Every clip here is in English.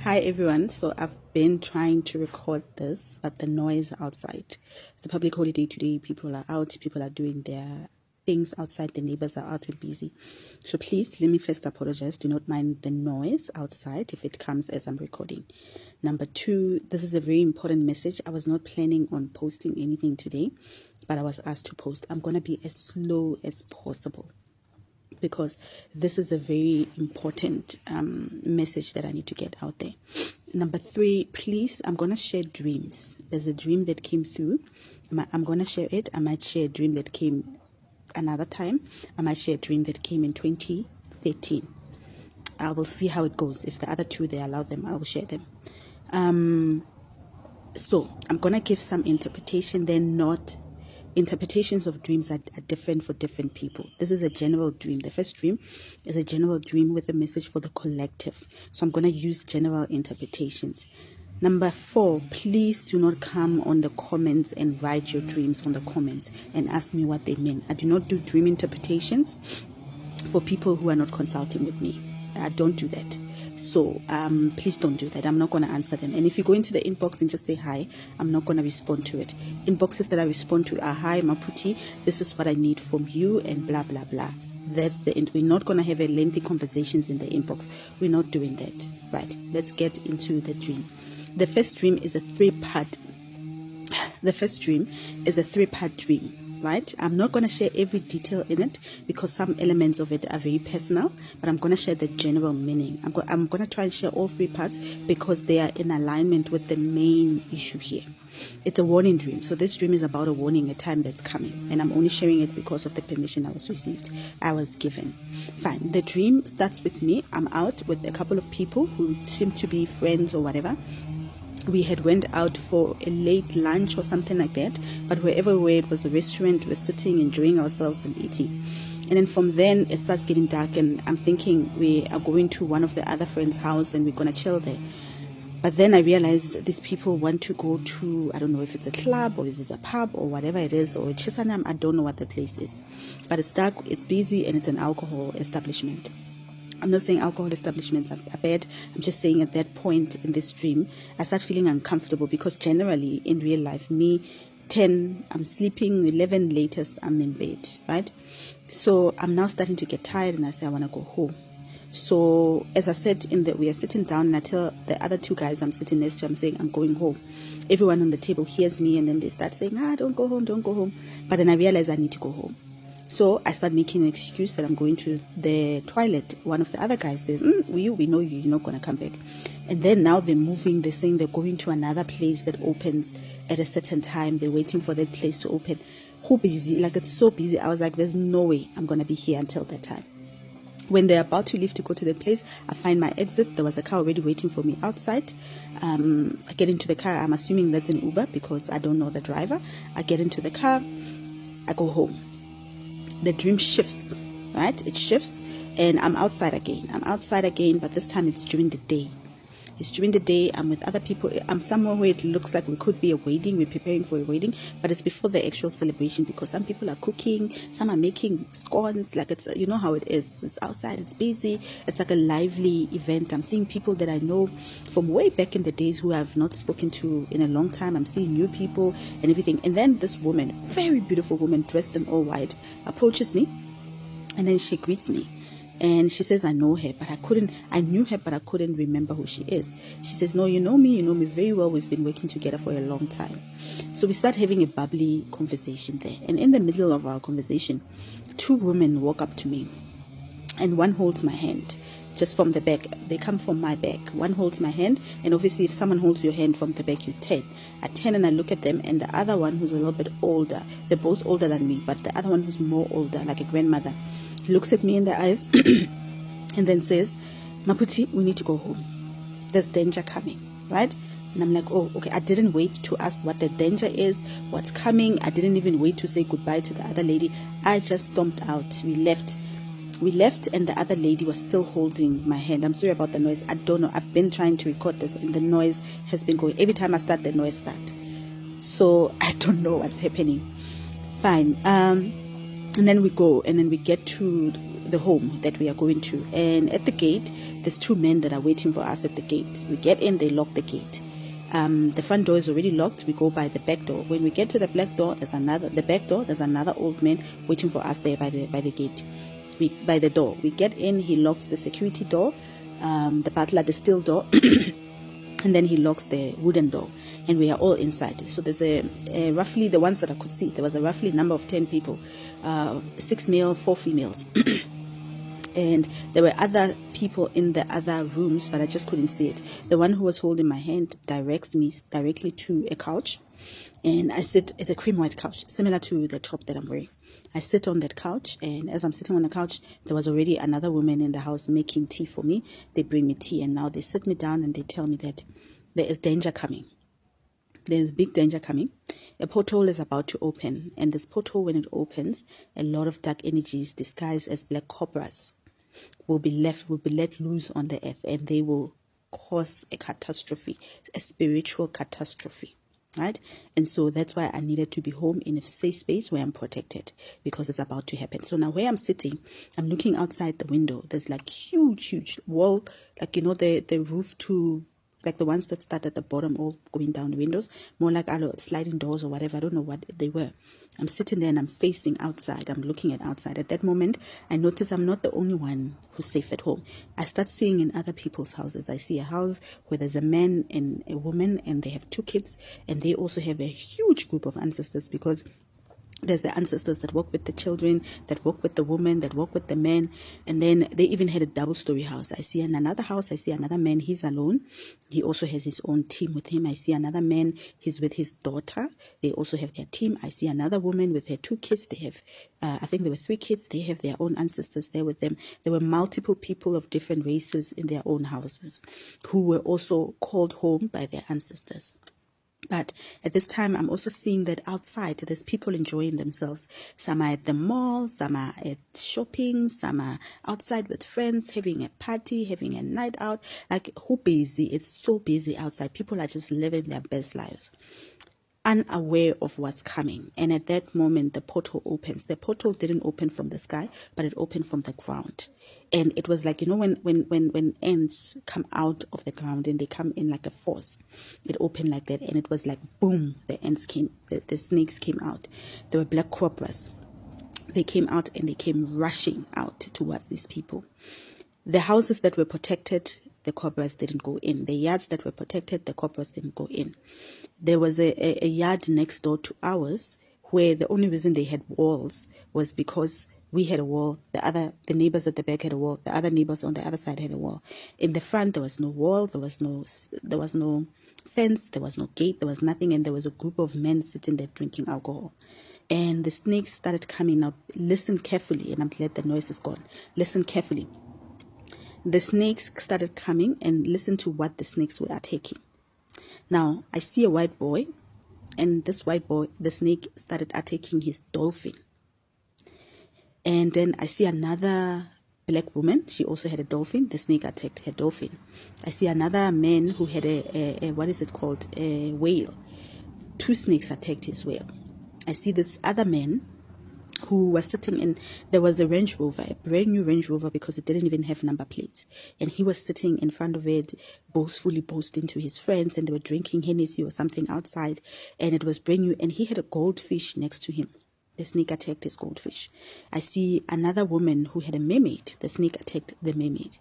Hi everyone. So I've been trying to record this, but the noise outside. It's a public holiday today. People are out. People are doing their things outside. The neighbors are out and busy. So please let me first apologize. Do not mind the noise outside if it comes as I'm recording. Number two, this is a very important message. I was not planning on posting anything today, but I was asked to post. I'm going to be as slow as possible, because this is a very important message that I need to get out there. Number three, please, I'm going to share dreams. There's a dream that came through. I'm going to share it. I might share a dream that came another time. I might share a dream that came in 2013. I will see how it goes. If the other two, they allow them, I will share them. So I'm going to give some interpretation. They're not interpretations of dreams are different for different people. This is a general dream. The first dream is a general dream with a message for the collective. So I'm going to use general interpretations. Number four, please do not come on the comments and write your dreams on the comments and ask me what they mean. I do not do dream interpretations for people who are not consulting with me. I don't do that. So please don't do that. I'm not going to answer them. And if you go into the inbox and just say hi, I'm not going to respond to it. Inboxes that I respond to are, hi Maputi, this is what I need from you, and blah blah blah. That's the end. We're not going to have a lengthy conversations in the inbox. We're not doing that. Right, let's get into the dream. The first dream is a three-part dream. Right, I'm not going to share every detail in it because some elements of it are very personal, but I'm going to share the general meaning. I'm going to try and share all three parts because they are in alignment with the main issue here. It's a warning dream. So this dream is about a warning, a time that's coming, and I'm only sharing it because of the permission I was given. Fine. The dream starts with me. I'm out with a couple of people who seem to be friends or whatever. We had went out for a late lunch or something like that, but wherever we were, it was a restaurant. We're sitting, enjoying ourselves and eating. And then from then, it starts getting dark, and I'm thinking we are going to one of the other friends' house and we're going to chill there. But then I realized these people want to go to, I don't know if it's a club or is it a pub or whatever it is, or a chisanam. I don't know what the place is. But it's dark, it's busy, and it's an alcohol establishment. I'm not saying alcohol establishments are bad. I'm just saying at that point in this dream, I start feeling uncomfortable because generally in real life, me, 10, I'm sleeping, 11 latest, I'm in bed, right? So I'm now starting to get tired and I say, I want to go home. So as I said, we are sitting down and I tell the other two guys I'm sitting next to, I'm saying, I'm going home. Everyone on the table hears me and then they start saying, don't go home, don't go home. But then I realize I need to go home. So I start making an excuse that I'm going to the toilet. One of the other guys says, we know you're not going to come back. And then now they're moving. They're saying they're going to another place that opens at a certain time. They're waiting for that place to open. Who busy? Like, it's so busy. I was like, there's no way I'm going to be here until that time. When they're about to leave to go to the place, I find my exit. There was a car already waiting for me outside. I get into the car. I'm assuming that's an Uber because I don't know the driver. I get into the car. I go home. The dream shifts, right? It shifts and I'm outside again, but this time it's during the day. I'm with other people. I'm somewhere where it looks like we could be a wedding. We're preparing for a wedding, but it's before the actual celebration because some people are cooking, some are making scones. Like, it's, you know how it is. It's outside, it's busy. It's like a lively event. I'm seeing people that I know from way back in the days who I've not spoken to in a long time. I'm seeing new people and everything. And then this woman, very beautiful woman dressed in all white, approaches me and then she greets me. And she says, I knew her, but I couldn't remember who she is. She says, no, you know me very well. We've been working together for a long time. So we start having a bubbly conversation there. And in the middle of our conversation, two women walk up to me and one holds my hand just from the back. They come from my back. One holds my hand. And obviously if someone holds your hand from the back, you turn. I turn and I look at them, and the other one who's a little bit older, they're both older than me, but the other one who's more older, like a grandmother, looks at me in the eyes and then says, Maputi, we need to go home. There's danger coming, right? And I'm like, oh, okay. I didn't wait to ask what the danger is, what's coming. I didn't even wait to say goodbye to the other lady. I just stomped out. We left and the other lady was still holding my hand. I'm sorry about the noise. I don't know. I've been trying to record this and the noise has been going. Every time I start, the noise starts. So I don't know what's happening. Fine. And then we go and then we get to the home that we are going to. And at the gate, there's two men that are waiting for us at the gate. We get in, they lock the gate. The front door is already locked. We go by the back door. When we get to the back door, there's another old man waiting for us there by the gate. By the door. We get in, he locks the security door, the butler, the steel door, and then he locks the wooden door, and we are all inside. So there's a roughly, the ones that I could see, there was a roughly number of 10 people, 6 male, 4 females. And there were other people in the other rooms, but I just couldn't see it. The one who was holding my hand directs me directly to a couch, and I sit. It's a cream white couch, similar to the top that I'm wearing. I sit on that couch, and as I'm sitting on the couch, there was already another woman in the house making tea for me. They bring me tea, and now they sit me down and they tell me that there is danger coming. There's big danger coming. A portal is about to open, and this portal, when it opens, a lot of dark energies disguised as black cobras will be let loose on the earth, and they will cause a catastrophe, a spiritual catastrophe, right? And so that's why I needed to be home in a safe space where I'm protected, because it's about to happen. So now where I'm sitting, I'm looking outside the window. There's like huge wall, like, you know, the roof to, like the ones that start at the bottom, all going down the windows, more like sliding doors or whatever. I don't know what they were. I'm sitting there and I'm facing outside. I'm looking at outside. At that moment, I notice I'm not the only one who's safe at home. I start seeing in other people's houses. I see a house where there's a man and a woman, and they have 2 kids, and they also have a huge group of ancestors, because there's the ancestors that work with the children, that work with the women, that work with the men. And then they even had a double-story house. I see in another house, I see another man, he's alone. He also has his own team with him. I see another man, he's with his daughter. They also have their team. I see another woman with her 2 kids. They have, I think there were 3 kids. They have their own ancestors there with them. There were multiple people of different races in their own houses who were also called home by their ancestors. But at this time, I'm also seeing that outside, there's people enjoying themselves. Some are at the mall, some are at shopping, some are outside with friends, having a party, having a night out. Like, who busy? It's so busy outside. People are just living their best lives, unaware of what's coming. And at that moment, the portal opens. The portal didn't open from the sky, but it opened from the ground. And it was like, you know, when ants come out of the ground and they come in like a force, it opened like that. And it was like, boom, the ants came, the snakes came out. There were black cobras. They came out and they came rushing out towards these people. The houses that were protected, the cobras didn't go in. The yards that were protected, the cobras didn't go in. There was a yard next door to ours where the only reason they had walls was because we had a wall. The neighbors at the back had a wall. The other neighbors on the other side had a wall. In the front, there was no wall. There was no fence. There was no gate. There was nothing. And there was a group of men sitting there drinking alcohol. And the snakes started coming up. Listen carefully, and I'm glad the noise is gone. Listen carefully. The snakes started coming, and listen to what the snakes were attacking. Now, I see a white boy, and this white boy, the snake started attacking his dolphin. And then I see another black woman. She also had a dolphin. The snake attacked her dolphin. I see another man who had a what is it called? A whale. 2 snakes attacked his whale. I see this other man who was sitting in, there was a Range Rover, a brand new Range Rover, because it didn't even have number plates. And he was sitting in front of it, boastfully boasting to his friends, and they were drinking Hennessy or something outside, and it was brand new, and he had a goldfish next to him. The snake attacked his goldfish. I see another woman who had a mermaid. The snake attacked the mermaid.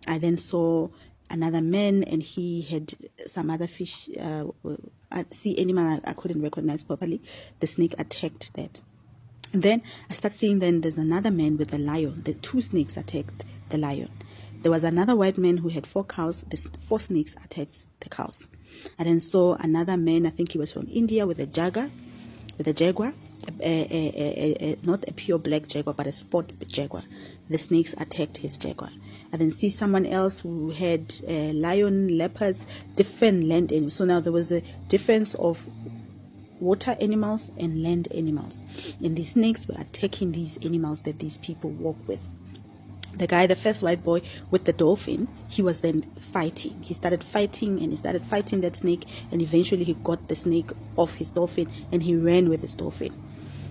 I saw another man, and he had some other fish, sea animal I couldn't recognize properly. The snake attacked that. Then I start seeing, then there's another man with a lion. The 2 snakes attacked the lion. There was another white man who had 4 cows. The 4 snakes attacked the cows. I then saw another man, I think he was from India, with a jaguar, not a pure black jaguar, but a spot jaguar. The snakes attacked his jaguar. I then see someone else who had lion, leopards, different land animals. So now there was a difference of water animals and land animals, and the snakes were attacking these animals that these people walk with. The guy, the first white boy with the dolphin, he was then fighting. He started fighting that snake, and eventually he got the snake off his dolphin, and he ran with his dolphin.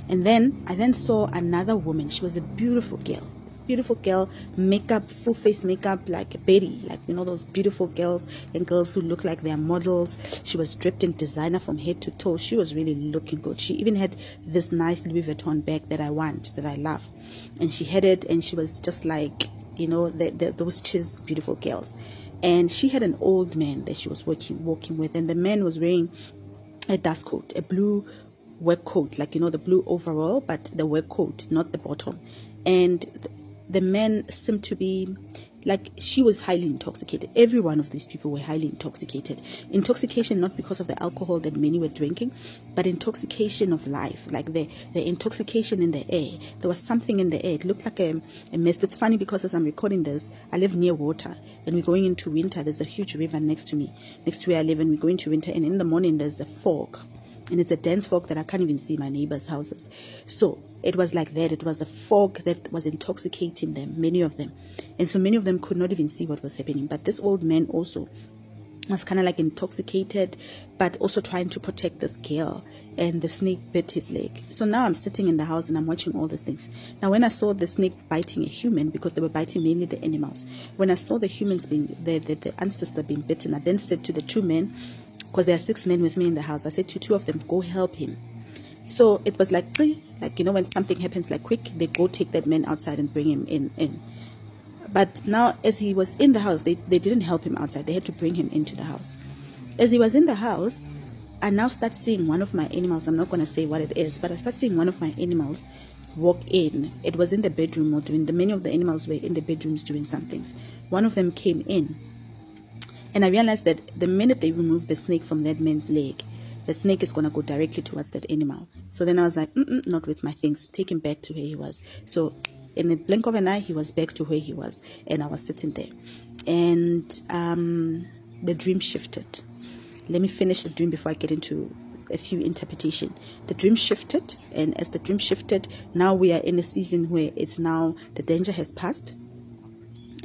And then I saw another woman. She was a beautiful girl, beautiful girl, makeup, full face makeup, like Betty, like, you know, those beautiful girls and girls who look like they're models. She was dripped in designer from head to toe. She was really looking good. She even had this nice Louis Vuitton bag that I want, that I love, and she had it, and she was just like, you know, those cheese beautiful girls. And she had an old man that she was walking with, and the man was wearing a dust coat, a blue work coat, like, you know, the blue overall, but the work coat, not the bottom. And the man seemed to be like, she was highly intoxicated. Every one of these people were highly intoxicated. Intoxication not because of the alcohol that many were drinking, but intoxication of life, like the intoxication in the air. There was something in the air. It looked like a mist. It's funny because as I'm recording this, I live near water, and we're going into winter. There's a huge river next to me, next to where I live, and we're going to winter. And in the morning, there's a fog, and it's a dense fog that I can't even see my neighbors' houses. So it was like that. It was a fog that was intoxicating them, many of them. And so many of them could not even see what was happening. But this old man also was kind of like intoxicated, but also trying to protect this girl. And the snake bit his leg. So now I'm sitting in the house and I'm watching all these things. Now when I saw the snake biting a human, because they were biting mainly the animals, when I saw the humans being, the ancestor being bitten, I then said to the two men, because there are 6 men with me in the house, I said to 2 of them, go help him. So it was like, you know, when something happens like quick, they go take that man outside and bring him in. But now as he was in the house, they didn't help him outside. They had to bring him into the house. As he was in the house, I now start seeing one of my animals. I'm not going to say what it is, but I start seeing one of my animals walk in. It was in the bedroom, or many of the animals were in the bedrooms doing some things. One of them came in, and I realized that the minute they removed the snake from that man's leg, the snake is going to go directly towards that animal. So then I was like, not with my things. Take him back to where he was. So in the blink of an eye, he was back to where he was. And I was sitting there. And the dream shifted. Let me finish the dream before I get into a few interpretation. The dream shifted. And as the dream shifted, now we are in a season where it's now the danger has passed.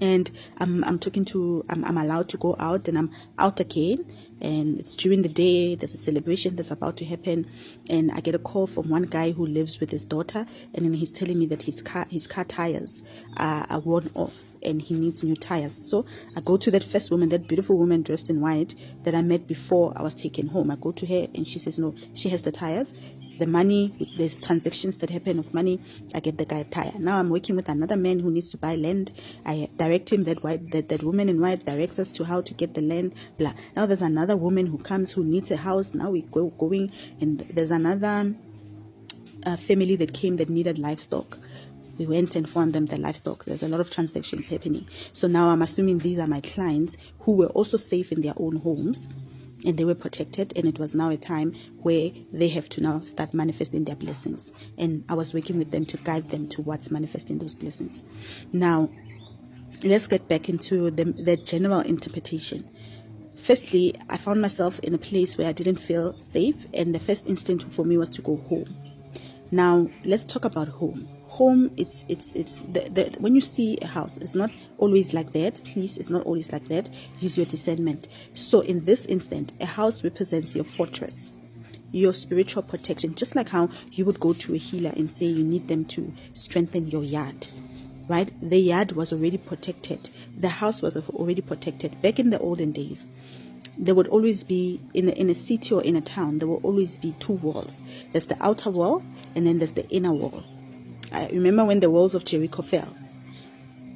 And I'm allowed to go out, and I'm out again, and it's during the day. There's a celebration that's about to happen, and I get a call from one guy who lives with his daughter, and then he's telling me that his car tires are worn off and he needs new tires. So I go to that first woman, that beautiful woman dressed in white that I met before I was taken home. I go to her and she says no, she has the tires. The money, there's transactions that happen of money, I get the guy a tire. Now I'm working with another man who needs to buy land. I direct him, that woman in white directs us to how to get the land, blah. Now there's another woman who comes who needs a house. Now we going, and there's another family that came that needed livestock. We went and found them the livestock. There's a lot of transactions happening. So now I'm assuming these are my clients who were also safe in their own homes, and they were protected, and it was now a time where they have to now start manifesting their blessings. And I was working with them to guide them towards manifesting those blessings. Now, let's get back into the general interpretation. Firstly, I found myself in a place where I didn't feel safe, and the first instinct for me was to go home. Now, let's talk about home. Home, it's when you see a house, it's not always like that. Please, it's not always like that. Use your discernment. So in this instant, a house represents your fortress, your spiritual protection. Just like how you would go to a healer and say you need them to strengthen your yard, right? The yard was already protected. The house was already protected. Back in the olden days, there would always be, in a city or in a town, there will always be 2 walls. There's the outer wall, and then there's the inner wall. I remember when the walls of Jericho fell,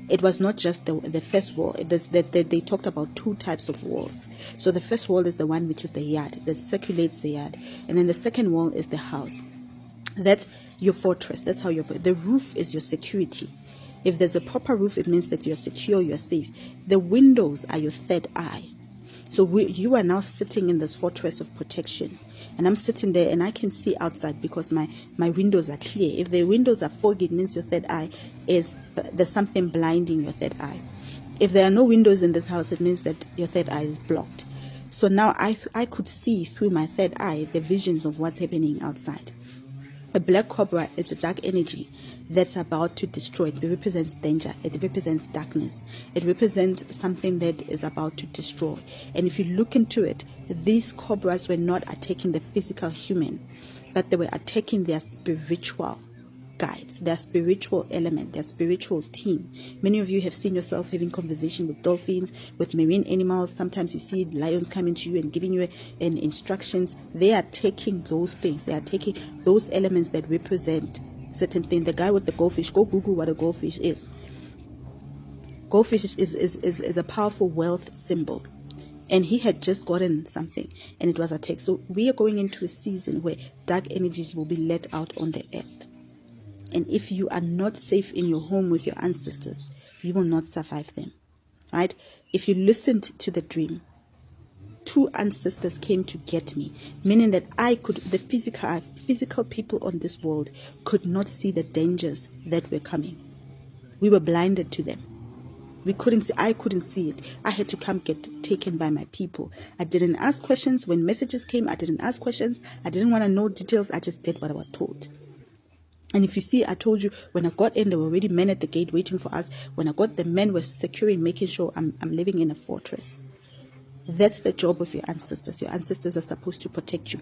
it was not just the first wall. They talked about 2 types of walls. So the first wall is the one which is the yard, that circulates the yard. And then the second wall is the house. That's your fortress. That's how the roof is your security. If there's a proper roof, it means that you're secure, you're safe. The windows are your third eye. So you are now sitting in this fortress of protection, and I'm sitting there and I can see outside because my windows are clear. If the windows are foggy, it means your third eye there's something blinding your third eye. If there are no windows in this house, it means that your third eye is blocked. So now I could see through my third eye the visions of what's happening outside. A black cobra, it's a dark energy that's about to destroy. It represents danger. It represents darkness. It represents something that is about to destroy. And if you look into it, these cobras were not attacking the physical human, but they were attacking their spiritual guides, their spiritual element, their spiritual team. Many of you have seen yourself having conversation with dolphins, with marine animals. Sometimes you see lions coming to you and giving you instructions. They are taking those things. They are taking those elements that represent certain things. The guy with the goldfish, go Google what a goldfish is. Goldfish is a powerful wealth symbol. And he had just gotten something, and it was a text. So we are going into a season where dark energies will be let out on the earth. And if you are not safe in your home with your ancestors, you will not survive them. Right? If you listened to the dream, 2 ancestors came to get me, meaning that the physical people on this world could not see the dangers that were coming. We were blinded to them. We couldn't see. I couldn't see it. I had to come get taken by my people. I didn't ask questions. When messages came, I didn't ask questions. I didn't want to know details. I just did what I was told. And if you see, I told you, when I got in, there were already men at the gate waiting for us. When I got, the men were securing, making sure I'm living in a fortress. That's the job of your ancestors. Your ancestors are supposed to protect you.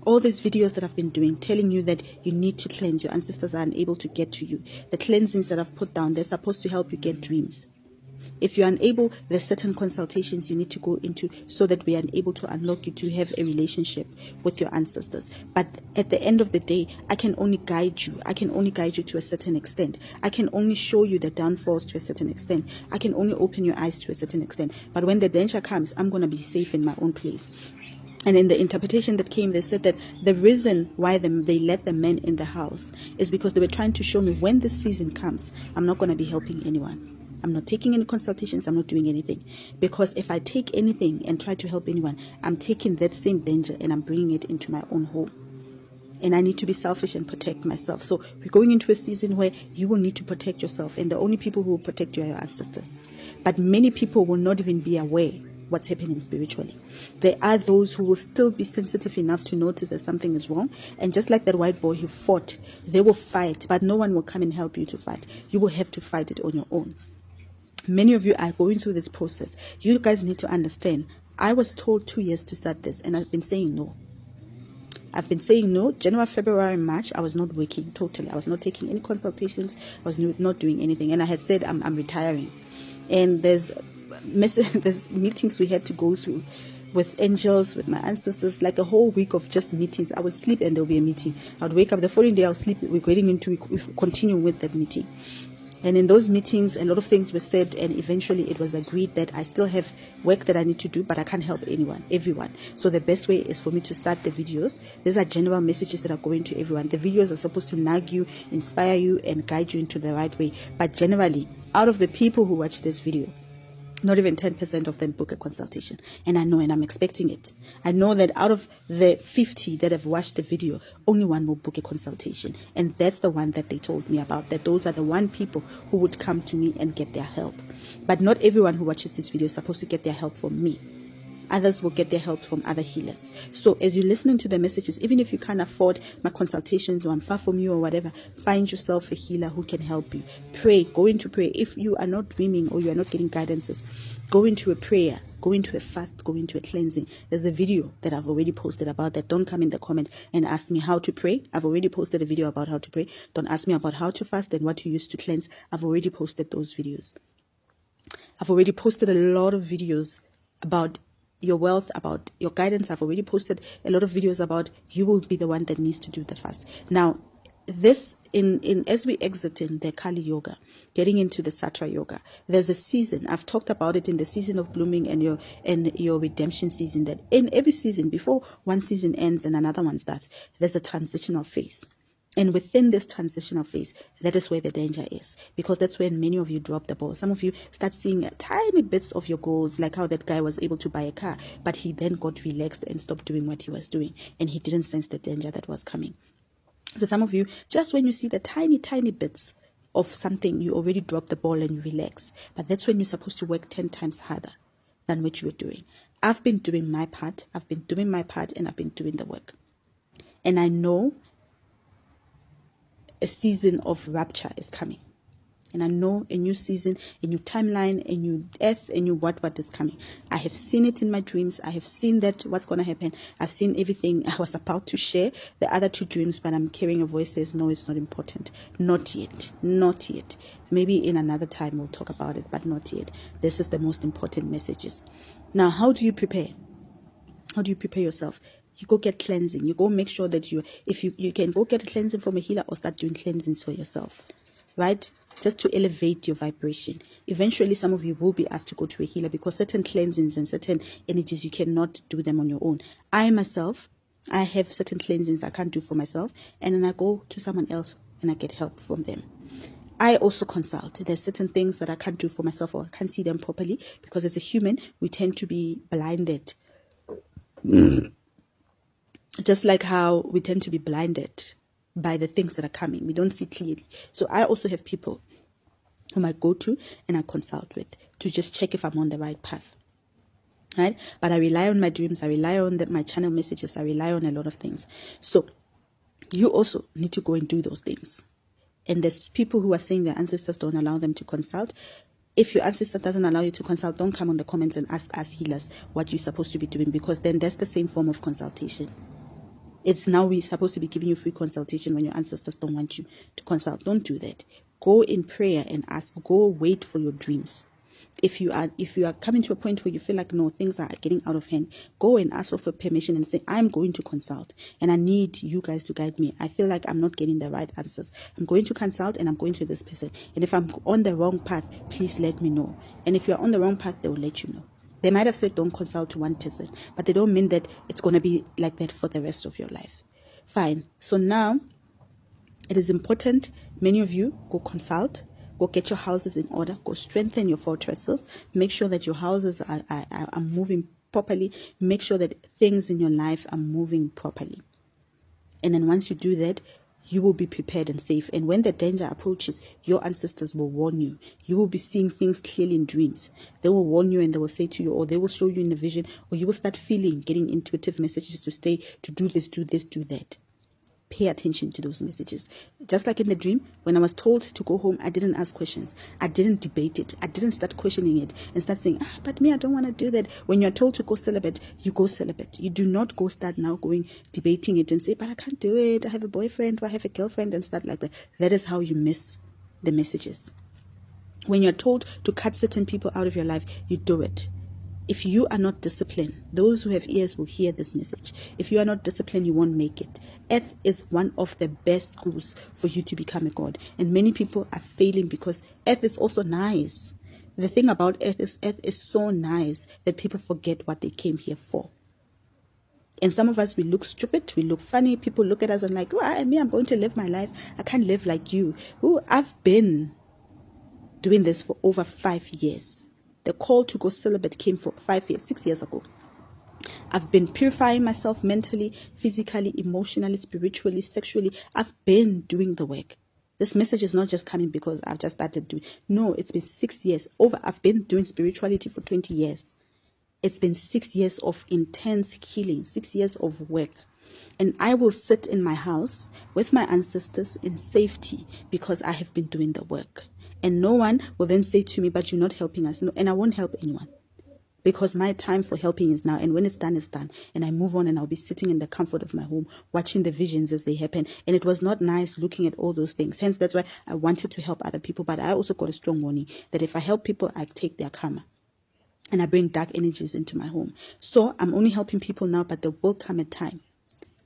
All these videos that I've been doing, telling you that you need to cleanse, your ancestors are unable to get to you. The cleansings that I've put down, they're supposed to help you get dreams. If you're unable, there's certain consultations you need to go into so that we are able to unlock you to have a relationship with your ancestors. But at the end of the day, I can only guide you. I can only guide you to a certain extent. I can only show you the downfalls to a certain extent. I can only open your eyes to a certain extent. But when the danger comes, I'm going to be safe in my own place. And in the interpretation that came, they said that the reason why they let the men in the house is because they were trying to show me, when this season comes, I'm not going to be helping anyone. I'm not taking any consultations. I'm not doing anything. Because if I take anything and try to help anyone, I'm taking that same danger and I'm bringing it into my own home. And I need to be selfish and protect myself. So we're going into a season where you will need to protect yourself. And the only people who will protect you are your ancestors. But many people will not even be aware what's happening spiritually. There are those who will still be sensitive enough to notice that something is wrong. And just like that white boy who fought, they will fight, but no one will come and help you to fight. You will have to fight it on your own. Many of you are going through this process. You guys need to understand. I was told 2 years to start this, and I've been saying no. I've been saying no. January, February, March, I was not working totally. I was not taking any consultations. I was not doing anything. And I had said I'm retiring. And there's meetings we had to go through with angels, with my ancestors, like a whole week of just meetings. I would sleep and there'll be a meeting. I would wake up the following day, I'll sleep. We're continuing with that meeting. And in those meetings, a lot of things were said, and eventually it was agreed that I still have work that I need to do, but I can't help everyone. So the best way is for me to start the videos. These are general messages that are going to everyone. The videos are supposed to nag you, inspire you, and guide you into the right way. But generally, out of the people who watch this video, not even 10% of them book a consultation. And I know, and I'm expecting it. I know that out of the 50 that have watched the video, only one will book a consultation. And that's the one that they told me about, that those are the one people who would come to me and get their help. But not everyone who watches this video is supposed to get their help from me. Others will get their help from other healers. So as you're listening to the messages, even if you can't afford my consultations, or I'm far from you or whatever, find yourself a healer who can help you. Pray, go into prayer. If you are not dreaming or you are not getting guidances, go into a prayer, go into a fast, go into a cleansing. There's a video that I've already posted about that. Don't come in the comment and ask me how to pray. I've already posted a video about how to pray. Don't ask me about how to fast and what to use to cleanse. I've already posted those videos. I've already posted a lot of videos about your wealth, about your guidance. I've already posted a lot of videos about you will be the one that needs to do the fast. Now, this as we exit in the Kali Yoga, getting into the Satra Yoga, there's a season. I've talked about it in the season of blooming and your redemption season, that in every season, before one season ends and another one starts, there's a transitional phase. And within this transitional phase, that is where the danger is, because that's when many of you drop the ball. Some of you start seeing tiny bits of your goals, like how that guy was able to buy a car, but he then got relaxed and stopped doing what he was doing, and he didn't sense the danger that was coming. So some of you, just when you see the tiny bits of something, you already drop the ball and you relax. But that's when you're supposed to work 10 times harder than what you were doing. I've been doing my part. And I've been doing the work. And I know a season of rapture is coming. And I know a new season, a new timeline, a new earth, a new what is coming. I have seen it in my dreams. I have seen that what's going to happen. I've seen everything. I was about to share the other 2 dreams, but I'm hearing a voice says, no, it's not important. Not yet. Not yet. Maybe in another time we'll talk about it, but not yet. This is the most important messages. Now, how do you prepare? How do you prepare yourself? You go get cleansing. You go make sure that if you can go get a cleansing from a healer or start doing cleansings for yourself, right? Just to elevate your vibration. Eventually, some of you will be asked to go to a healer because certain cleansings and certain energies, you cannot do them on your own. I myself, I have certain cleansings I can't do for myself, and then I go to someone else and I get help from them. I also consult. There's certain things that I can't do for myself or I can't see them properly because as a human, we tend to be blinded. Just like how we tend to be blinded by the things that are coming. We don't see clearly. So I also have people whom I go to and I consult with to just check if I'm on the right path. Right? But I rely on my dreams. I rely on my channel messages. I rely on a lot of things. So you also need to go and do those things. And there's people who are saying their ancestors don't allow them to consult. If your ancestor doesn't allow you to consult, don't come on the comments and ask us healers what you're supposed to be doing, because then that's the same form of consultation. It's now we're supposed to be giving you free consultation when your ancestors don't want you to consult. Don't do that. Go in prayer and ask. Go wait for your dreams. If you are coming to a point where you feel like, no, things are getting out of hand, go and ask for permission and say, I'm going to consult and I need you guys to guide me. I feel like I'm not getting the right answers. I'm going to consult and I'm going to this person. And if I'm on the wrong path, please let me know. And if you're on the wrong path, they will let you know. They might have said don't consult to one person, but they don't mean that it's going to be like that for the rest of your life. Fine. So now it is important, many of you go consult, go get your houses in order, go strengthen your fortresses, make sure that your houses are moving properly, make sure that things in your life are moving properly. And then once you do that, you will be prepared and safe. And when the danger approaches, your ancestors will warn you. You will be seeing things clearly in dreams. They will warn you and they will say to you, or they will show you in a vision, or you will start getting intuitive messages to do this, do that. Pay attention to those messages. Just like in the dream, when I was told to go home, I didn't ask questions. I didn't debate it. I didn't start questioning it and start saying, but me, I don't want to do that. When you're told to go celibate, you go celibate. You do not go start now going debating it and say, but I can't do it. I have a boyfriend or I have a girlfriend and start like that. That is how you miss the messages. When you're told to cut certain people out of your life, you do it. If you are not disciplined, those who have ears will hear this message. If you are not disciplined, you won't make it. Earth is one of the best schools for you to become a god. And many people are failing because Earth is also nice. The thing about Earth is so nice that people forget what they came here for. And some of us, we look stupid, we look funny. People look at us and like, well, I'm going to live my life. I can't live like you. I've been doing this for over 5 years. The call to go celibate came for 6 years ago. I've been purifying myself mentally, physically, emotionally, spiritually, sexually. I've been doing the work. This message is not just coming because I've just started doing. No, it's been 6 years. I've been doing spirituality for 20 years. It's been 6 years of intense healing, 6 years of work. And I will sit in my house with my ancestors in safety because I have been doing the work. And no one will then say to me, but you're not helping us. No, and I won't help anyone because my time for helping is now. And when it's done, it's done. And I move on and I'll be sitting in the comfort of my home, watching the visions as they happen. And it was not nice looking at all those things. Hence, that's why I wanted to help other people. But I also got a strong warning that if I help people, I take their karma. And I bring dark energies into my home. So I'm only helping people now, but there will come a time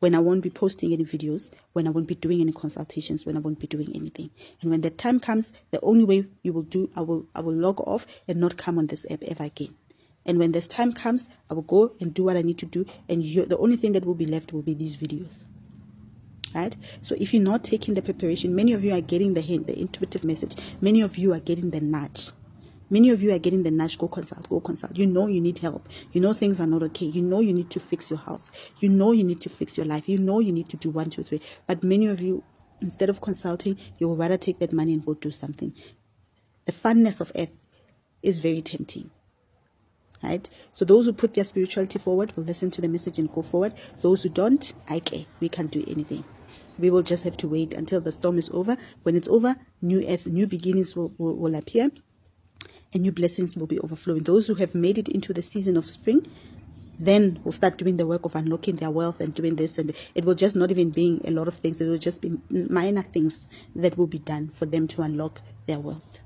when I won't be posting any videos, when I won't be doing any consultations, when I won't be doing anything. And when the time comes, the only way you will do, I will log off and not come on this app ever again. And when this time comes, I will go and do what I need to do. And the only thing that will be left will be these videos. Right? So if you're not taking the preparation, many of you are getting the hint, the intuitive message. Many of you are getting the nudge. Many of you are getting the nudge, go consult. You know you need help. You know things are not okay. You know you need to fix your house. You know you need to fix your life. You know you need to do 1, 2, 3. But many of you, instead of consulting, you will rather take that money and go do something. The funness of Earth is very tempting. Right? So those who put their spirituality forward will listen to the message and go forward. Those who don't, we can't do anything. We will just have to wait until the storm is over. When it's over, new earth, new beginnings will appear, and new blessings will be overflowing. Those who have made it into the season of spring, then will start doing the work of unlocking their wealth and doing this, and it will just not even be a lot of things. It will just be minor things that will be done for them to unlock their wealth.